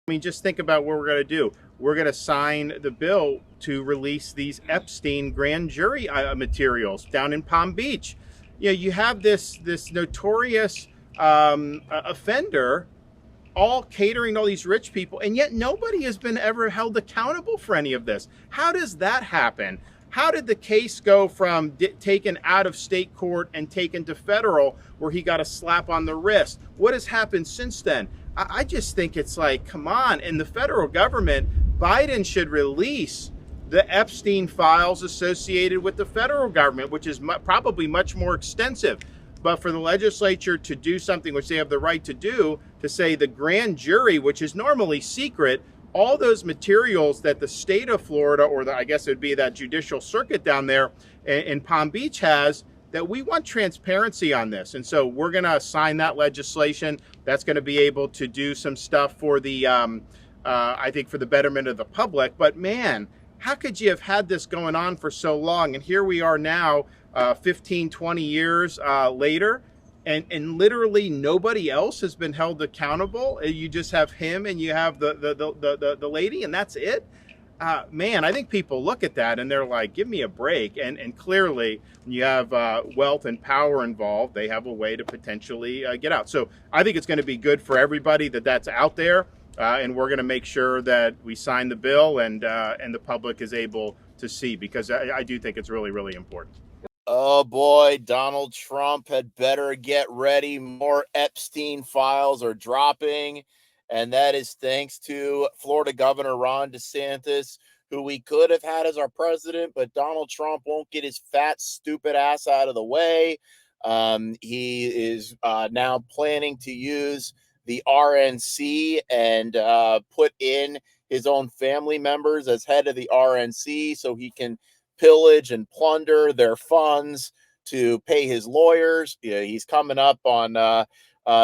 I mean, just think about what we're going to do. We're going to sign the bill to release these Epstein Grand Jury materials down in Palm Beach. You know, you have this notorious offender all catering to all these rich people, and yet nobody has been ever held accountable for any of this. How does that happen? How did the case go from taken out of state court and taken to federal, where he got a slap on the wrist? What has happened since then? I just think it's like, come on. In the federal government, Biden should release the Epstein files associated with the federal government, which is probably much more extensive. But for the legislature to do something which they have the right to do, to say the grand jury, which is normally secret, all those materials that the state of Florida, or I guess it would be that judicial circuit down there in Palm Beach has, that we want transparency on this. And so we're going to sign that legislation. That's going to be able to do some stuff for the, I think, for the betterment of the public. But man, how could you have had this going on for so long? And here we are now, 15, 20 years later, and literally nobody else has been held accountable. You just have him and you have the lady, and that's it. Man, I think people look at that and they're like, give me a break. And clearly, when you have wealth and power involved, they have a way to potentially get out. So I think it's going to be good for everybody that that's out there. And we're going to make sure that we sign the bill and the public is able to see, because I do think it's really, really important. Oh boy, Donald Trump had better get ready. More Epstein files are dropping, and that is thanks to Florida Governor Ron DeSantis, who we could have had as our president, but Donald Trump won't get his fat, stupid ass out of the way. He is now planning to use the RNC and put in his own family members as head of the RNC so he can pillage and plunder their funds to pay his lawyers. Yeah, he's coming up on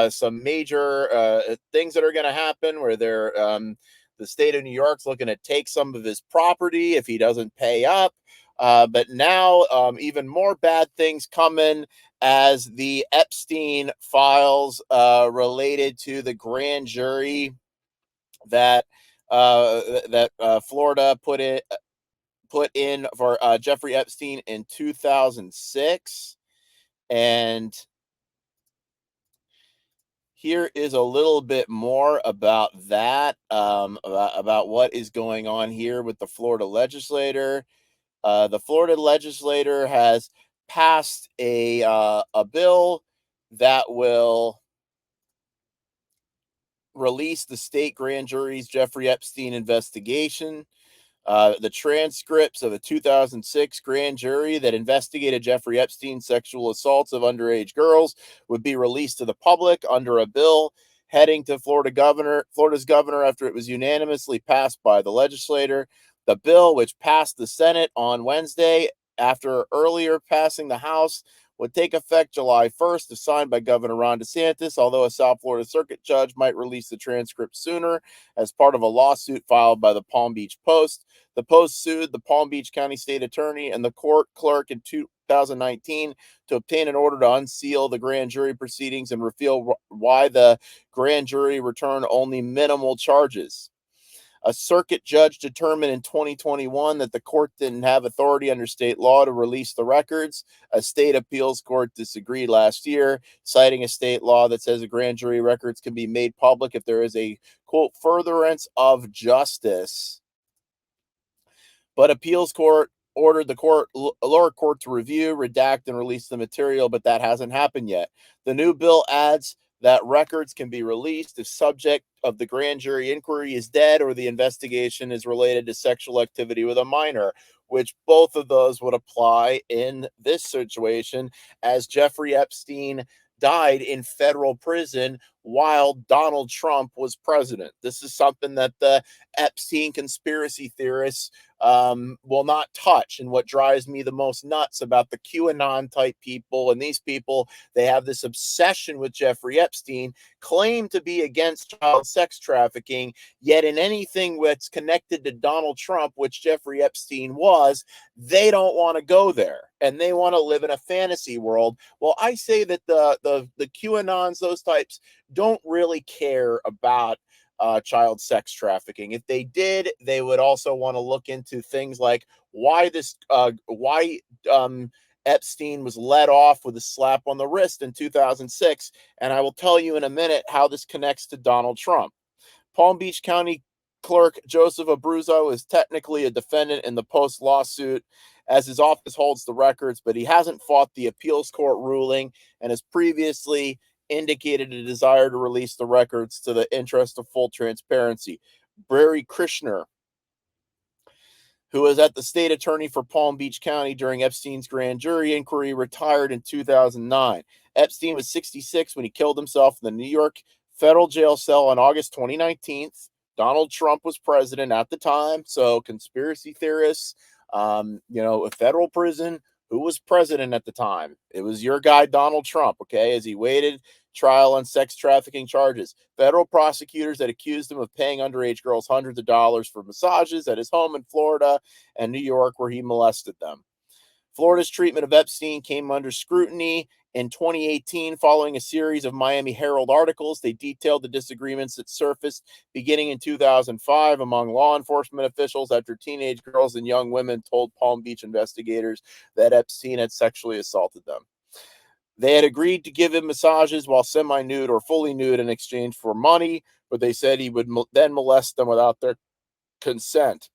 some major things that are going to happen where the state of New York's looking to take some of his property if he doesn't pay up. But now even more bad things coming as the Epstein files related to the grand jury that Florida put in for Jeffrey Epstein in 2006. And here is a little bit more about that, about what is going on here with the Florida legislator. The Florida legislator has passed a bill that will release the state grand jury's Jeffrey Epstein investigation. The transcripts of a 2006 grand jury that investigated Jeffrey Epstein's sexual assaults of underage girls would be released to the public under a bill heading to Florida's governor after it was unanimously passed by the legislator. The bill, which passed the Senate on Wednesday after earlier passing the House, would take effect July 1st, if signed by Governor Ron DeSantis, although a South Florida Circuit judge might release the transcript sooner as part of a lawsuit filed by the Palm Beach Post. The Post sued the Palm Beach County State Attorney and the court clerk in 2019 to obtain an order to unseal the grand jury proceedings and reveal why the grand jury returned only minimal charges. A circuit judge determined in 2021 that the court didn't have authority under state law to release the records. A state appeals court disagreed last year, citing a state law that says the grand jury records can be made public if there is a, quote, furtherance of justice. But appeals court ordered the lower court to review, redact, and release the material, but that hasn't happened yet. The new bill adds that records can be released if subject of the grand jury inquiry is dead or the investigation is related to sexual activity with a minor, which both of those would apply in this situation, as Jeffrey Epstein died in federal prison while Donald Trump was president. This is something that the Epstein conspiracy theorists will not touch. And what drives me the most nuts about the QAnon type people, and these people, they have this obsession with Jeffrey Epstein, claim to be against child sex trafficking, yet in anything that's connected to Donald Trump, which Jeffrey Epstein was, they don't want to go there and they want to live in a fantasy world. Well, I say that the QAnons, those types, don't really care about child sex trafficking. If they did, they would also want to look into things like why Epstein was let off with a slap on the wrist in 2006. And I will tell you in a minute how this connects to Donald Trump. Palm Beach County Clerk Joseph Abruzzo is technically a defendant in the Post lawsuit, as his office holds the records, but he hasn't fought the appeals court ruling and has previously indicated a desire to release the records to the interest of full transparency. Barry Krishner, who was at the state attorney for Palm Beach County during Epstein's grand jury inquiry, retired in 2009. Epstein was 66 when he killed himself in the New York federal jail cell on August 2019. Donald Trump was president at the time. So conspiracy theorists, a federal prison, who was president at the time? It was your guy, Donald Trump, okay, as he waited trial on sex trafficking charges. Federal prosecutors that accused him of paying underage girls hundreds of dollars for massages at his home in Florida and New York, where he molested them. Florida's treatment of Epstein came under scrutiny in 2018 following a series of Miami Herald articles. They detailed the disagreements that surfaced beginning in 2005 among law enforcement officials after teenage girls and young women told Palm Beach investigators that Epstein had sexually assaulted them. They had agreed to give him massages while semi-nude or fully nude in exchange for money, but they said he would then molest them without their consent.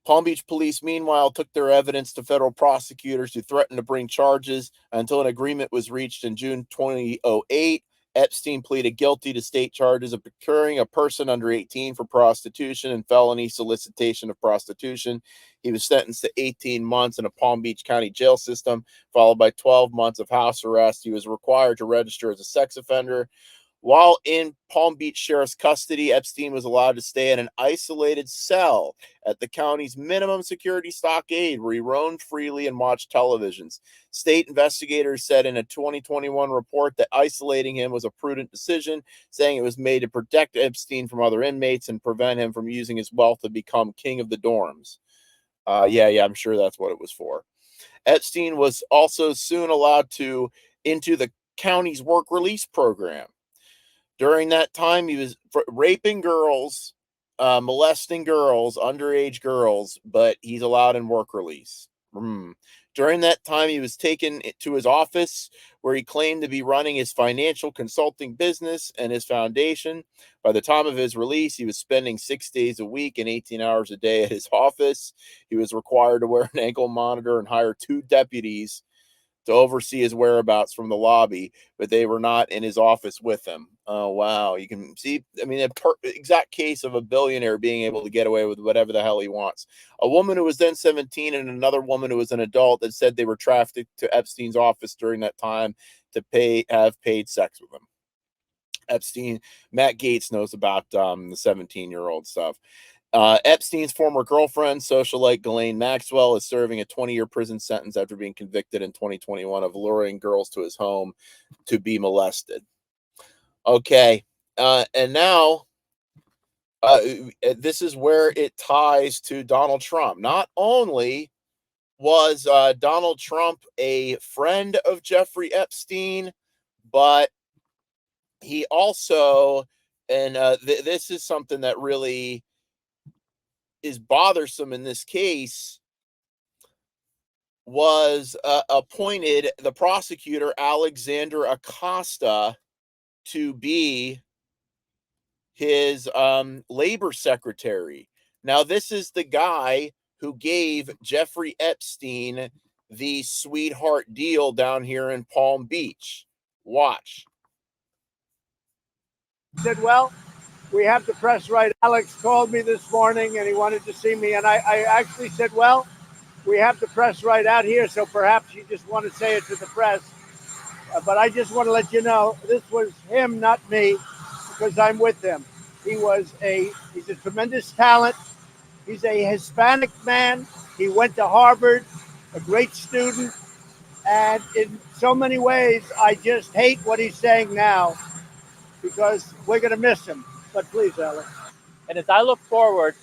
Palm Beach police, meanwhile, took their evidence to federal prosecutors who threatened to bring charges until an agreement was reached in June 2008. Epstein pleaded guilty to state charges of procuring a person under 18 for prostitution and felony solicitation of prostitution. He was sentenced to 18 months in a Palm Beach County jail system, followed by 12 months of house arrest. He was required to register as a sex offender. While in Palm Beach Sheriff's custody, Epstein was allowed to stay in an isolated cell at the county's minimum security stockade, where he roamed freely and watched televisions. State investigators said in a 2021 report that isolating him was a prudent decision, saying it was made to protect Epstein from other inmates and prevent him from using his wealth to become king of the dorms. I'm sure that's what it was for. Epstein was also soon allowed into the county's work release program. During that time, he was raping girls, molesting girls, underage girls, but he's allowed in work release. During that time, he was taken to his office where he claimed to be running his financial consulting business and his foundation. By the time of his release, he was spending 6 days a week and 18 hours a day at his office. He was required to wear an ankle monitor and hire 2 deputies to oversee his whereabouts from the lobby, but they were not in his office with him. Oh, wow. You can see, an exact case of a billionaire being able to get away with whatever the hell he wants. A woman who was then 17 and another woman who was an adult that said they were trafficked to Epstein's office during that time to have paid sex with him. Epstein, Matt Gaetz knows about the 17-year-old stuff. Epstein's former girlfriend, socialite Ghislaine Maxwell, is serving a 20-year prison sentence after being convicted in 2021 of luring girls to his home to be molested. Okay, and now this is where it ties to Donald Trump. Not only was Donald Trump a friend of Jeffrey Epstein, but he also, and this is something that really is bothersome in this case, was appointed the prosecutor Alexander Acosta to be his labor secretary. Now, this is the guy who gave Jeffrey Epstein the sweetheart deal down here in Palm Beach. Watch. He said, well, we have the press right. Alex called me this morning and he wanted to see me. And I actually said, well, we have the press right out here. So perhaps you just want to say it to the press. But I just want to let you know, this was him, not me, because I'm with him. He's a tremendous talent. He's a Hispanic man. He went to Harvard, a great student. And in so many ways, I just hate what he's saying now because we're going to miss him. But please, Alex. And as I look forward,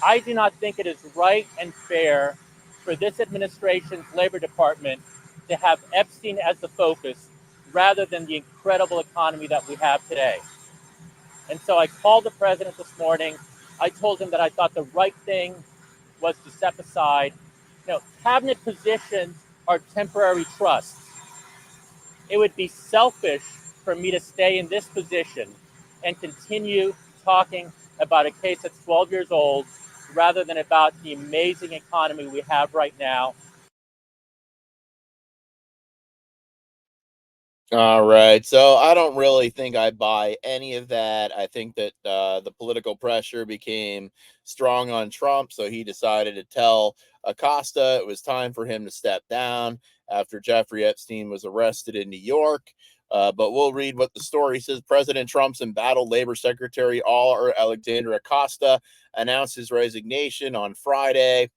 I do not think it is right and fair for this administration's Labor Department to have Epstein as the focus rather than the incredible economy that we have today. And so I called the president this morning. I told him that I thought the right thing was to step aside. Cabinet positions are temporary trusts. It would be selfish for me to stay in this position and continue talking about a case that's 12 years old rather than about the amazing economy we have right now. All right. So I don't really think I buy any of that. I think that the political pressure became strong on Trump. So he decided to tell Acosta it was time for him to step down after Jeffrey Epstein was arrested in New York. But we'll read what the story says. President Trump's embattled labor secretary, Alexander Acosta, announced his resignation on Friday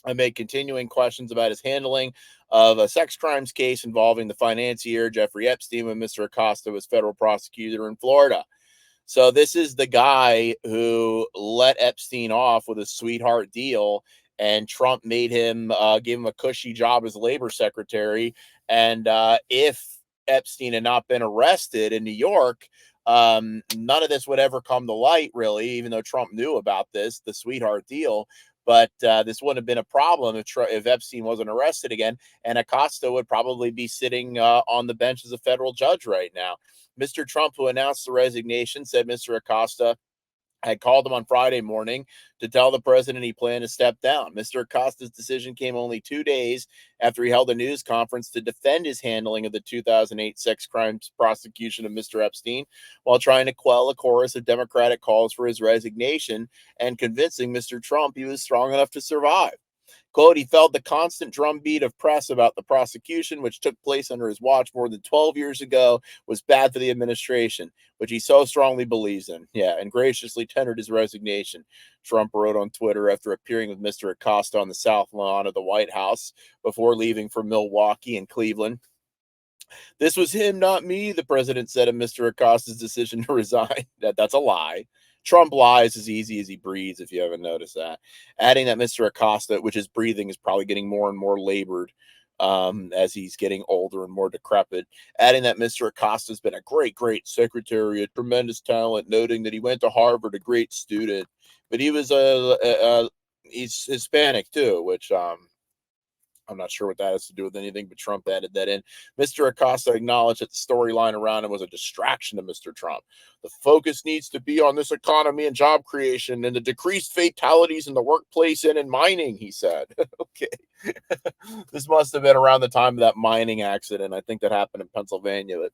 amid continuing questions about his handling of a sex crimes case involving the financier Jeffrey Epstein when Mr. Acosta was federal prosecutor in Florida. So this is the guy who let Epstein off with a sweetheart deal, and Trump made him give him a cushy job as labor secretary. And if Epstein had not been arrested in New York, none of this would ever come to light, really, even though Trump knew about this, the sweetheart deal. But this wouldn't have been a problem if Epstein wasn't arrested again, and Acosta would probably be sitting on the bench as a federal judge right now. Mr. Trump, who announced the resignation, said Mr. Acosta had called him on Friday morning to tell the president he planned to step down. Mr. Acosta's decision came only 2 days after he held a news conference to defend his handling of the 2008 sex crimes prosecution of Mr. Epstein, while trying to quell a chorus of Democratic calls for his resignation and convincing Mr. Trump he was strong enough to survive. Quote, he felt the constant drumbeat of press about the prosecution, which took place under his watch more than 12 years ago, was bad for the administration, which he so strongly believes in. Yeah, and graciously tendered his resignation, Trump wrote on Twitter after appearing with Mr. Acosta on the South Lawn of the White House before leaving for Milwaukee and Cleveland. This was him, not me, the president said of Mr. Acosta's decision to resign. That's a lie. Trump lies as easy as he breathes, if you haven't noticed that. Adding that Mr. Acosta, which his breathing is probably getting more and more labored as he's getting older and more decrepit. Adding that Mr. Acosta has been a great, great secretary, a tremendous talent, noting that he went to Harvard, a great student. But he was he's Hispanic too, which I'm not sure what that has to do with anything, but Trump added that in. Mr. Acosta acknowledged that the storyline around him was a distraction to Mr. Trump. The focus needs to be on this economy and job creation and the decreased fatalities in the workplace and in mining, he said. Okay. This must have been around the time of that mining accident. I think that happened in Pennsylvania.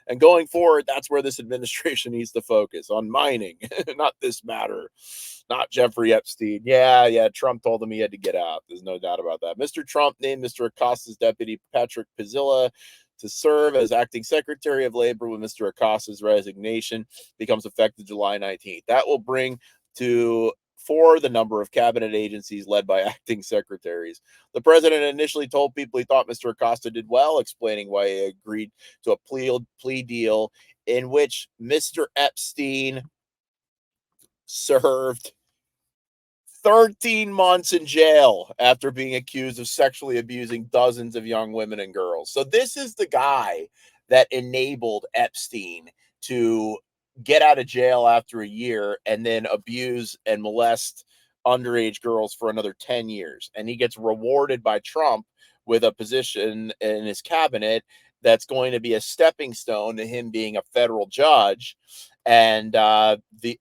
And going forward, that's where this administration needs to focus, on mining, not this matter. Not Jeffrey Epstein. Yeah, Trump told him he had to get out. There's no doubt about that. Mr. Trump named Mr. Acosta's deputy, Patrick Pizzilla, to serve as acting secretary of labor when Mr. Acosta's resignation becomes effective July 19th. That will bring to 4 the number of cabinet agencies led by acting secretaries. The president initially told people he thought Mr. Acosta did well, explaining why he agreed to a plea deal in which Mr. Epstein served 13 months in jail after being accused of sexually abusing dozens of young women and girls. So this is the guy that enabled Epstein to get out of jail after a year and then abuse and molest underage girls for another 10 years. And he gets rewarded by Trump with a position in his cabinet that's going to be a stepping stone to him being a federal judge. And the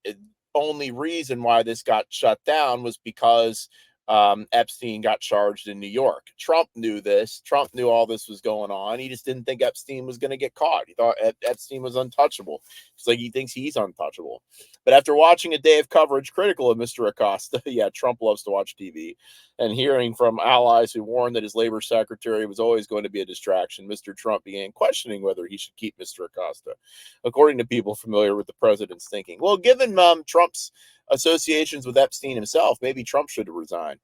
only reason why this got shut down was because Epstein got charged in New York. Trump knew this. Trump knew all this was going on. He just didn't think Epstein was going to get caught. He thought Epstein was untouchable. It's like he thinks he's untouchable. But after watching a day of coverage critical of Mr. Acosta, yeah, Trump loves to watch TV, and hearing from allies who warned that his labor secretary was always going to be a distraction, Mr. Trump began questioning whether he should keep Mr. Acosta, according to people familiar with the president's thinking. Well, given Trump's associations with Epstein himself, maybe Trump should resign.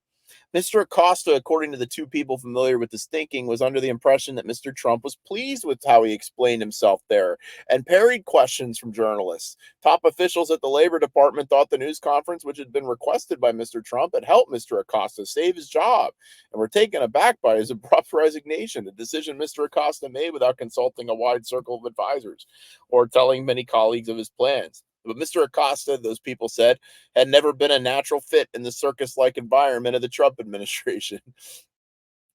Mr. Acosta, according to the 2 people familiar with his thinking, was under the impression that Mr. Trump was pleased with how he explained himself there and parried questions from journalists. Top officials at the Labor Department thought the news conference, which had been requested by Mr. Trump, had helped Mr. Acosta save his job and were taken aback by his abrupt resignation, a decision Mr. Acosta made without consulting a wide circle of advisors or telling many colleagues of his plans. But Mr. Acosta, those people said, had never been a natural fit in the circus-like environment of the Trump administration.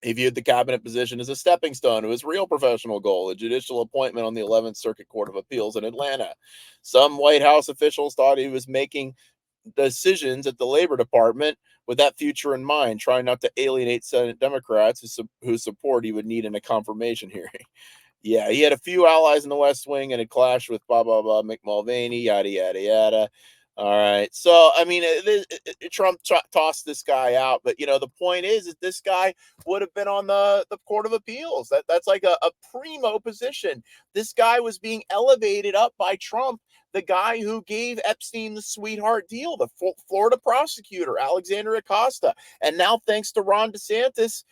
He viewed the cabinet position as a stepping stone to his real professional goal, a judicial appointment on the 11th Circuit Court of Appeals in Atlanta. Some White House officials thought he was making decisions at the Labor Department with that future in mind, trying not to alienate Senate Democrats whose support he would need in a confirmation hearing. Yeah, he had a few allies in the West Wing and had clashed with blah, blah, blah, Mick Mulvaney, yada, yada, yada. All right. So, I mean, Trump tossed this guy out. But, the point is that this guy would have been on the Court of Appeals. That's like a primo position. This guy was being elevated up by Trump, the guy who gave Epstein the sweetheart deal, the Florida prosecutor, Alexander Acosta. And now, thanks to Ron DeSantis,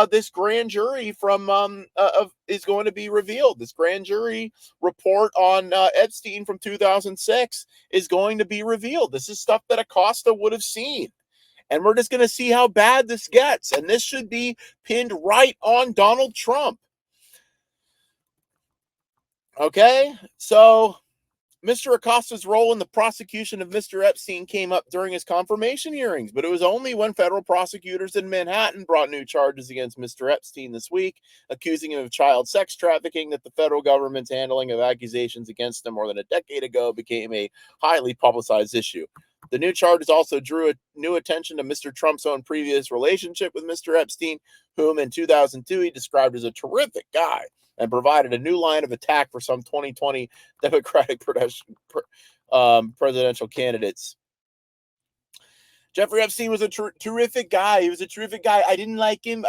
this grand jury is going to be revealed. This grand jury report on Epstein from 2006 is going to be revealed. This is stuff that Acosta would have seen. And we're just going to see how bad this gets. And this should be pinned right on Donald Trump. Okay, so Mr. Acosta's role in the prosecution of Mr. Epstein came up during his confirmation hearings, but it was only when federal prosecutors in Manhattan brought new charges against Mr. Epstein this week, accusing him of child sex trafficking, that the federal government's handling of accusations against him more than a decade ago became a highly publicized issue. The new charges also drew new attention to Mr. Trump's own previous relationship with Mr. Epstein, whom in 2002 he described as a terrific guy, and provided a new line of attack for some 2020 Democratic presidential candidates. Jeffrey Epstein was a terrific guy. He was a terrific guy. I didn't like him.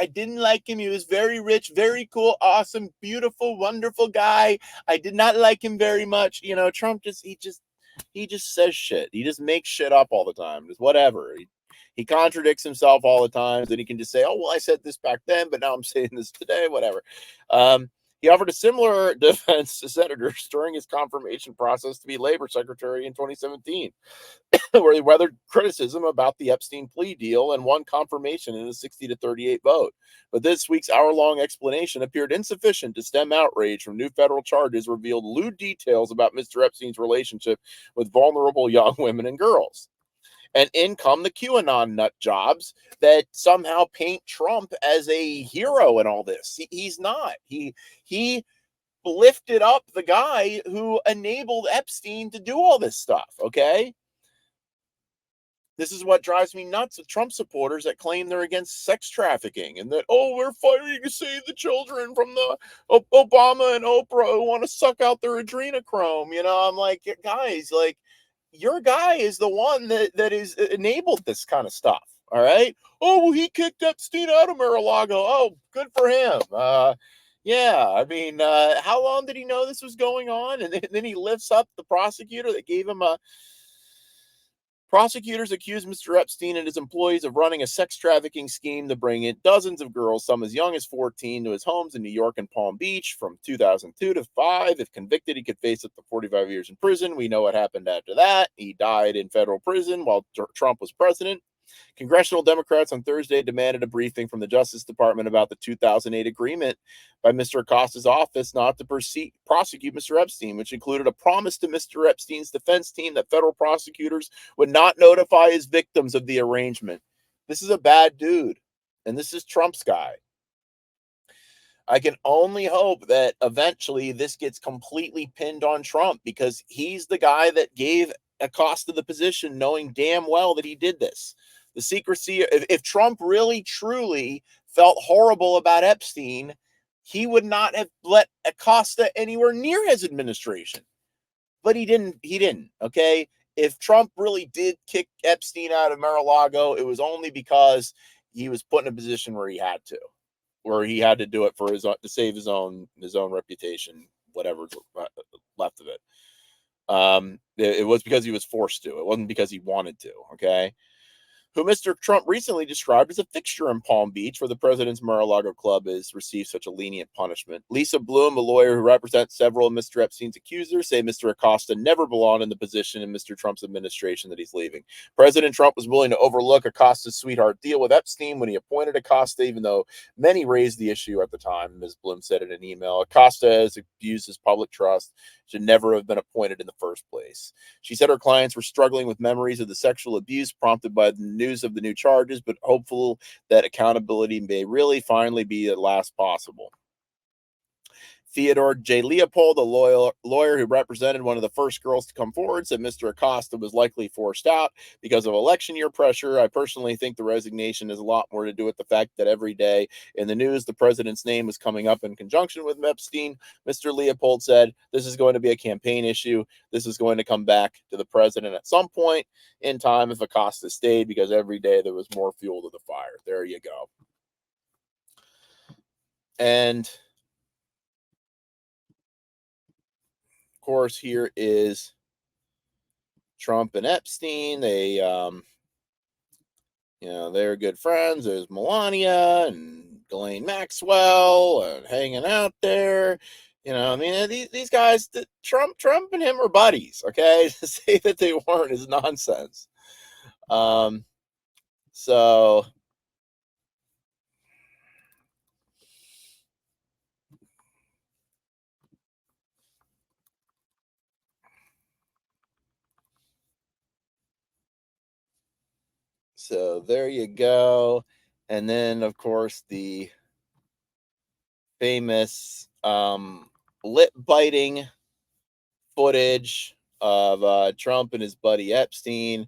He was very rich, very cool, awesome, beautiful, wonderful guy. I did not like him very much. Trump he just says shit. He just makes shit up all the time. Just whatever. He contradicts himself all the time. Then he can just say, oh, well, I said this back then, but now I'm saying this today, whatever. He offered a similar defense to senators during his confirmation process to be labor secretary in 2017, where he weathered criticism about the Epstein plea deal and won confirmation in a 60-38 vote. But this week's hour-long explanation appeared insufficient to stem outrage from new federal charges, revealed lewd details about Mr. Epstein's relationship with vulnerable young women and girls. And in come the QAnon nut jobs that somehow paint Trump as a hero in all this. He's not. He lifted up the guy who enabled Epstein to do all this stuff, okay? This is what drives me nuts with Trump supporters that claim they're against sex trafficking and that, we're fighting to save the children from the Obama and Oprah who want to suck out their adrenochrome. I'm like, guys, your guy is the one that is enabled this kind of stuff. All right. Oh, well, he kicked Epstein out of Mar-a-Lago. Oh, good for him. Yeah. I mean, how long did he know this was going on? And then he lifts up the prosecutor that gave him a. Prosecutors accused Mr. Epstein and his employees of running a sex trafficking scheme to bring in dozens of girls, some as young as 14, to his homes in New York and Palm Beach from 2002 to 2005. If convicted, he could face up to 45 years in prison. We know what happened after that. He died in federal prison while Trump was president. Congressional Democrats on Thursday demanded a briefing from the Justice Department about the 2008 agreement by Mr. Acosta's office not to prosecute Mr. Epstein, which included a promise to Mr. Epstein's defense team that federal prosecutors would not notify his victims of the arrangement. This is a bad dude, and this is Trump's guy. I can only hope that eventually this gets completely pinned on Trump, because he's the guy that gave Acosta the position, knowing damn well that he did this. The secrecy, if Trump really, truly felt horrible about Epstein, he would not have let Acosta anywhere near his administration. But he didn't, okay? If Trump really did kick Epstein out of Mar-a-Lago, it was only because he was put in a position where he had to do it for to save his own reputation, whatever's left of it. It was because he was forced to. It wasn't because he wanted to, okay? Who Mr. Trump recently described as a fixture in Palm Beach, where the president's Mar-a-Lago club has received such a lenient punishment. Lisa Bloom, a lawyer who represents several of Mr. Epstein's accusers, say Mr. Acosta never belonged in the position in Mr. Trump's administration that he's leaving. President Trump was willing to overlook Acosta's sweetheart deal with Epstein when he appointed Acosta, even though many raised the issue at the time. Ms. Bloom said in an email, Acosta has abused his public trust. should never have been appointed in the first place. She said her clients were struggling with memories of the sexual abuse prompted by the news of the new charges, but hopeful that accountability may really finally be at last possible. Theodore J. Leopold, a lawyer who represented one of the first girls to come forward, said Mr. Acosta was likely forced out because of election year pressure. I personally think the resignation has a lot more to do with the fact that every day in the news, the president's name was coming up in conjunction with Epstein. Mr. Leopold said, this is going to be a campaign issue. This is going to come back to the president at some point in time if Acosta stayed, because every day there was more fuel to the fire. There you go. And course, here is Trump and Epstein. They they're good friends. There's Melania and Ghislaine Maxwell and hanging out there. These guys, Trump and him are buddies. Okay, to say that they weren't is nonsense. So there you go. And then, of course, the famous lip biting footage of Trump and his buddy Epstein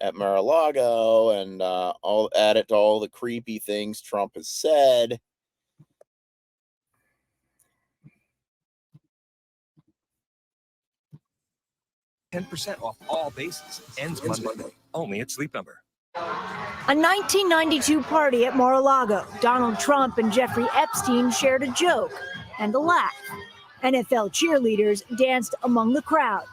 at Mar-a-Lago, and all add it to all the creepy things Trump has said. %10 off all bases. Ends Monday. Only at Sleep Number. A 1992 party at Mar-a-Lago. Donald Trump and Jeffrey Epstein shared a joke and a laugh. NFL cheerleaders danced among the crowd.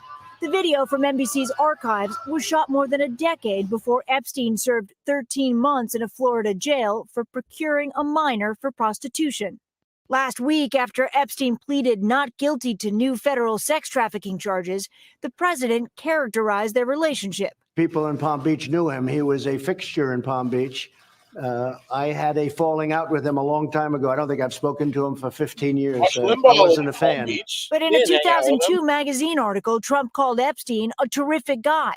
The video from NBC's archives was shot more than a decade before Epstein served 13 months in a Florida jail for procuring a minor for prostitution. Last week, after Epstein pleaded not guilty to new federal sex trafficking charges, the president characterized their relationship. People in Palm Beach knew him. He was a fixture in Palm Beach. I had a falling out with him a long time ago. I don't think I've spoken to him for 15 years. I wasn't a fan. But in a 2002 magazine article, Trump called Epstein a terrific guy,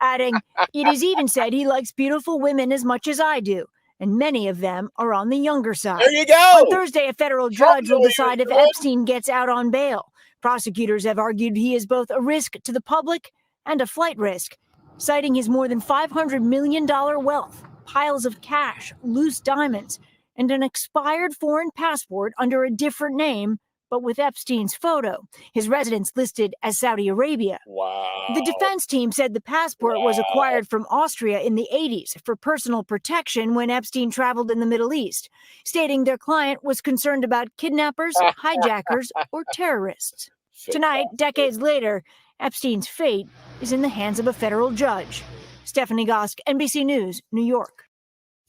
adding, "It is even said he likes beautiful women as much as I do, and many of them are on the younger side." There you go. On Thursday, a federal judge will decide if Epstein gets out on bail. Prosecutors have argued he is both a risk to the public and a flight risk, citing his more than $500 million wealth, piles of cash, loose diamonds, and an expired foreign passport under a different name, but with Epstein's photo. His residence listed as Saudi Arabia. Wow. The defense team said the passport was acquired from Austria in the 80s for personal protection when Epstein traveled in the Middle East, stating their client was concerned about kidnappers, hijackers, or terrorists. Tonight, decades later, Epstein's fate is in the hands of a federal judge. Stephanie Gosk, NBC News, New York.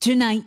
Tonight.